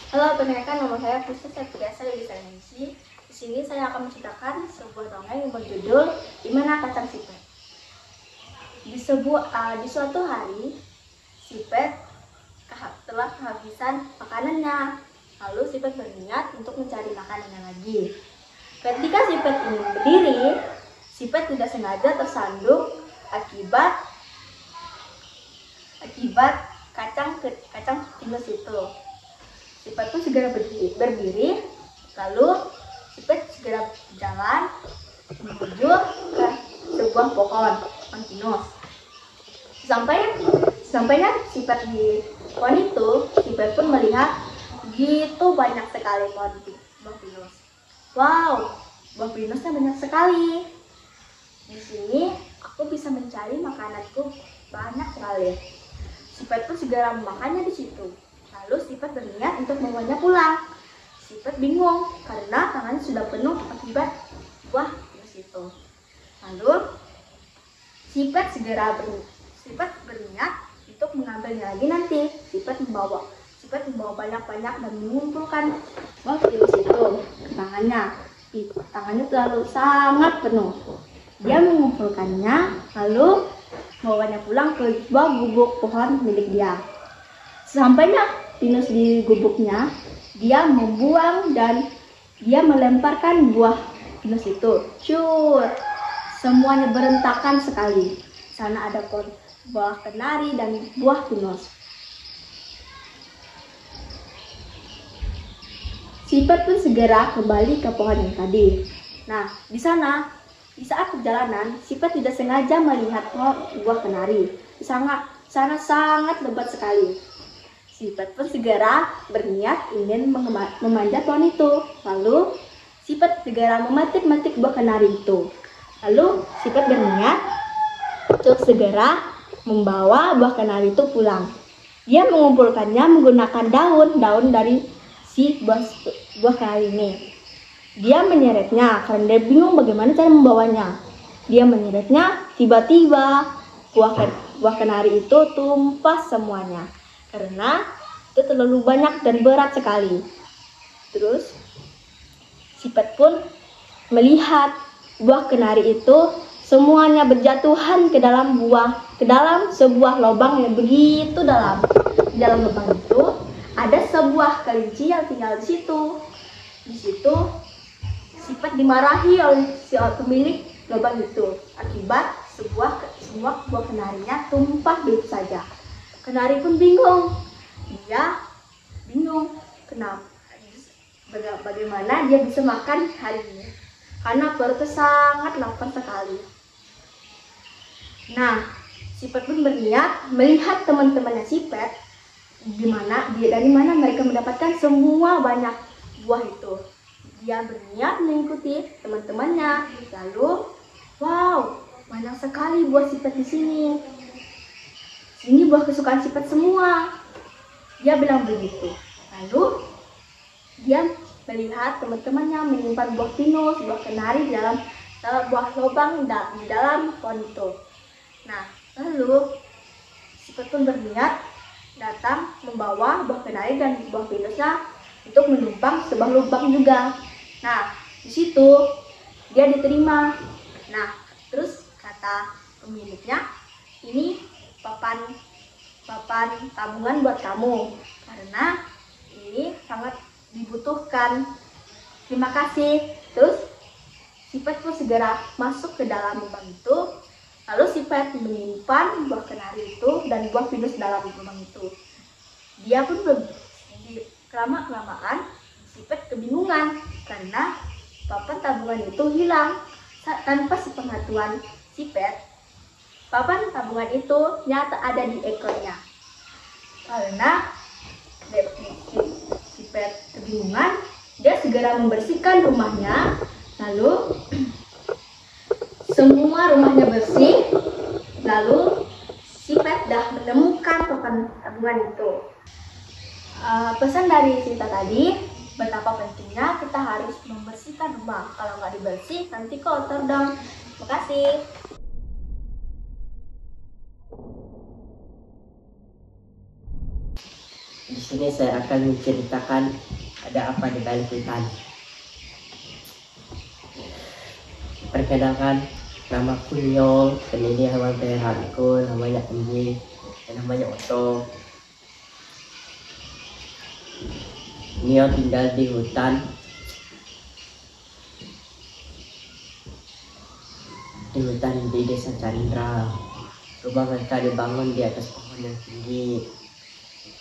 Halo, perkenalkan nama saya Pusat Septiasa dari Sayansi. Di sini saya akan menceritakan sebuah dongeng yang berjudul Di Mana Kacang Sipet. Di suatu hari, Sipet telah kehabisan makanannya. Lalu Sipet berniat untuk mencari makanannya lagi. Ketika Sipet ingin berdiri, Sipet tidak sengaja tersandung akibat kacang pinus itu. Sipet pun segera berdiri, lalu Sipet segera berjalan menuju ke sebuah pohon pinus. Sampainya Sipet di pohon itu, Sipet pun melihat begitu banyak sekali buah pinus. Wow, buah pinusnya banyak sekali. Di sini aku bisa mencari makananku banyak sekali. Sipet pun segera memakannya di situ. Lalu Sipet berniat untuk membawanya pulang. Sipet bingung karena tangannya sudah penuh akibat buah pinus itu. Lalu Sipet berniat untuk mengambilnya lagi nanti. Sipet membawa banyak-banyak dan mengumpulkan buah pinus itu ke tangannya. Tangannya terlalu sangat penuh. Dia mengumpulkannya lalu membawanya pulang ke sebuah gubuk pohon milik dia. Sampainya pinus di gubuknya, dia membuang dan dia melemparkan buah pinus itu. Cur! Semuanya berantakan sekali. Sana ada pohon buah kenari dan buah pinus. Sipet pun segera kembali ke pohon yang tadi. Nah, di saat perjalanan, Sipet tidak sengaja melihat buah kenari. Sana sangat lebat sekali. Sipet pun segera berniat ingin memanjat pohon itu. Lalu Sipet segera memetik buah kenari itu. Lalu Sipet berniat untuk segera membawa buah kenari itu pulang. Dia mengumpulkannya menggunakan daun dari si buah kenari ini. Dia menyeretnya karena dia bingung bagaimana cara membawanya. Dia menyeretnya, tiba-tiba buah kenari itu tumpah semuanya. Karena itu terlalu banyak dan berat sekali. Terus Sipet pun melihat buah kenari itu semuanya berjatuhan ke dalam sebuah lubang yang begitu dalam. Di dalam lubang itu ada sebuah kelinci yang tinggal di situ. Di situ Sipet dimarahi oleh si pemilik lubang itu akibat semua buah kenarinya tumpah begitu saja. Kenari pun bingung. Dia bingung bagaimana dia bisa makan hari ini karena perutnya sangat lapar sekali. Nah, Sipet pun berniat melihat teman-temannya Sipet dari mana mereka mendapatkan semua banyak buah itu. Dia berniat mengikuti teman-temannya. Lalu, wow, banyak sekali buah Sipet di sini. Ini buah kesukaan Sipet semua. Dia bilang begitu. Lalu, dia melihat teman-temannya menyimpan buah pinus, buah kenari di dalam buah lubang di dalam pohon itu. Nah, lalu Sipet pun berniat datang membawa buah kenari dan buah pinusnya untuk menumpang sebuah lubang juga. Nah, di situ dia diterima. Nah, terus kata pemiliknya, ini papan tabungan buat kamu karena ini sangat dibutuhkan. Terima kasih. Terus Sipet pun segera masuk ke dalam lubang itu. Lalu Sipet menyimpan buah kenari itu dan buah pinus dalam lubang itu. Dia pun kelamaan Sipet kebingungan karena papan tabungan itu hilang. Tanpa sepengetahuan Sipet, papan tabungan itu nyata ada di ekornya. Karena Sipet kebingungan, dia segera membersihkan rumahnya. Lalu semua rumahnya bersih. Lalu Sipet dah menemukan papan tabungan itu. Pesan dari cerita tadi, betapa pentingnya kita harus membersihkan rumah. Kalau nggak dibersih, nanti kotor dong. Terima kasih. Di sini saya akan menceritakan ada apa di balik hutan. Perkenalkan, nama aku Nyong, dan ini hewan peliharaanku, namanya anjing, dan namanya Otto. Nio tinggal di hutan. Di hutan di desa Chandra. Rumah mereka dibangun di atas pohon yang tinggi.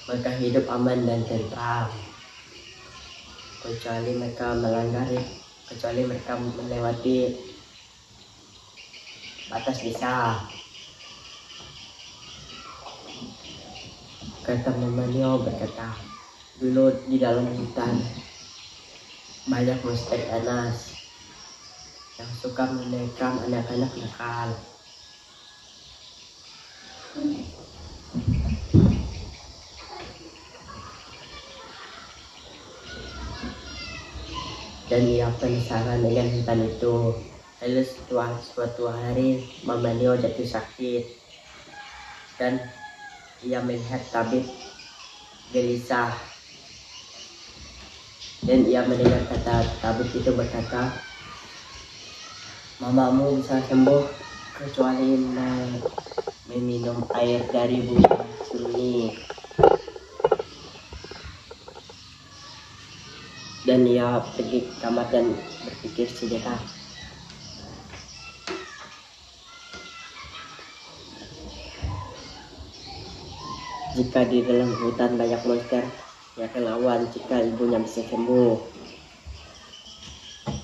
Mereka hidup aman dan tentram. Kecuali mereka melewati batas desa. Kata Mama Nio berkata, dulu di dalam hutan banyak monster ganas yang suka menerkam anak-anak nakal. Dan ia penasaran dengan hutan itu. Lalu suatu hari Mama Nio jatuh sakit dan ia melihat tabib gelisah. Dan ia mendengar kata tabib itu berkata, mamamu bisa sembuh kecuali meminum air dari bunga suruni. Dan ia pergi ke kamar dan berpikir sejenak. Jika di dalam hutan banyak monster, ia akan lawan jika ibunya bisa sembuh.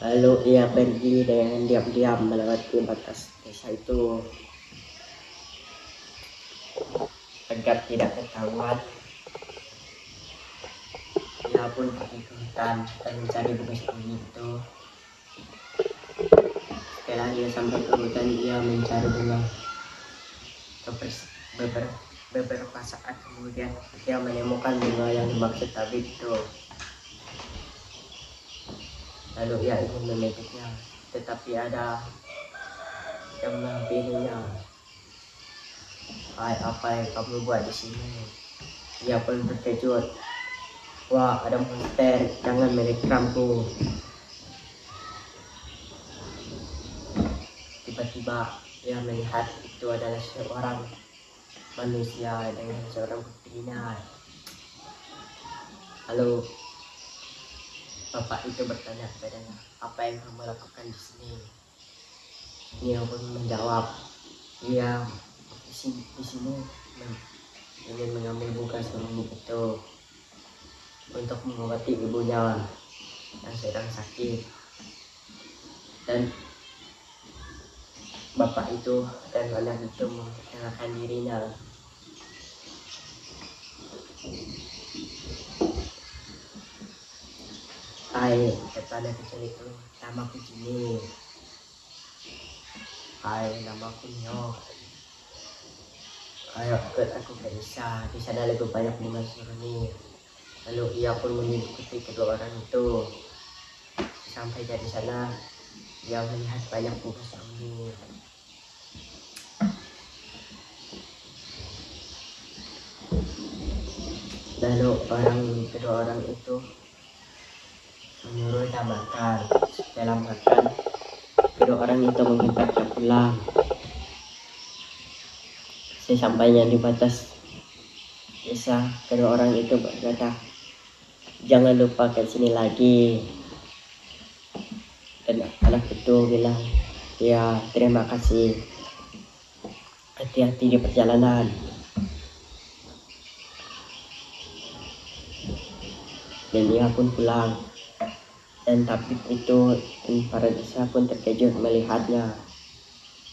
Lalu ia pergi dengan diam-diam melewati batas desa itu. Agar tidak ketahuan, ia pun pergi ke hutan dan mencari bunga suruni itu. Setelah ia sampai ke hutan, ia mencari bunga. Beberapa saat kemudian, ia menemukan bunga yang dimaksud tabib itu. Lalu ia ingin memepetnya, tetapi ada yang menghampirinya. Hai, apa yang kamu buat di sini? Ia pun terkejut. Wah, ada monster, jangan merekramku. Tiba-tiba ia melihat itu adalah seorang manusia dengan seorang putrinya. Lalu bapak itu bertanya kepadanya, apa yang kamu lakukan di sini? Dia pun menjawab, dia di sini ingin mengambil bunga suruni itu untuk mengobati ibunya yang sedang sakit. Dan bapak itu dan anak itu memperkenalkan dirinya. Hai, kata anak kecil itu, namaku Jini. Hai, namaku Nyo. Ayo ikut aku ke desa, di sana lebih banyak bunga suruni. Lalu ia pun mengikuti kedua orang itu. Sampai dari sana, ia melihat banyak bunga suruni. Lalu kedua orang itu menyuruhnya makan. Setelah makan, kedua orang itu mengantarnya pulang. Sesampainya di batas desa, kedua orang itu berkata, jangan lupa ke sini lagi. Dan anak itu bilang, ya terima kasih, hati-hati di perjalanan. Dan ia pun pulang. Dan tabib itu dan para desa pun terkejut melihatnya.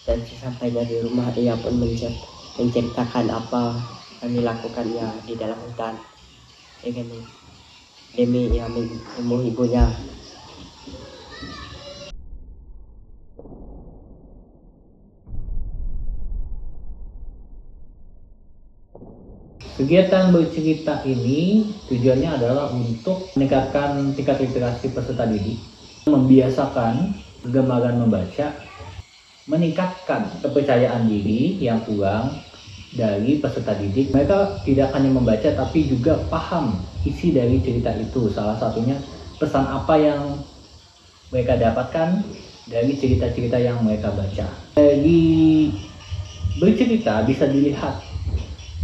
Dan sesampainya di rumah, ia pun menceritakan apa yang dilakukannya di dalam hutan demi ia menemui ibunya. Kegiatan bercerita ini tujuannya adalah untuk meningkatkan tingkat literasi peserta didik, membiasakan kegemaran membaca, meningkatkan kepercayaan diri yang kurang, dari peserta didik. Mereka tidak hanya membaca tapi juga paham isi dari cerita itu. Salah satunya pesan apa yang mereka dapatkan dari cerita-cerita yang mereka baca. Dari bercerita bisa dilihat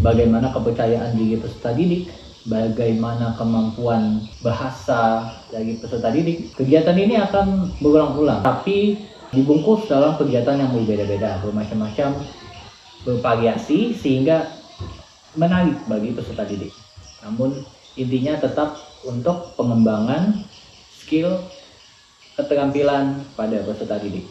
bagaimana kepercayaan diri peserta didik, bagaimana kemampuan bahasa dari peserta didik. Kegiatan ini akan berulang-ulang, tapi dibungkus dalam kegiatan yang berbeda-beda, bermacam-macam, bervariasi, sehingga menarik bagi peserta didik. Namun intinya tetap untuk pengembangan skill keterampilan pada peserta didik.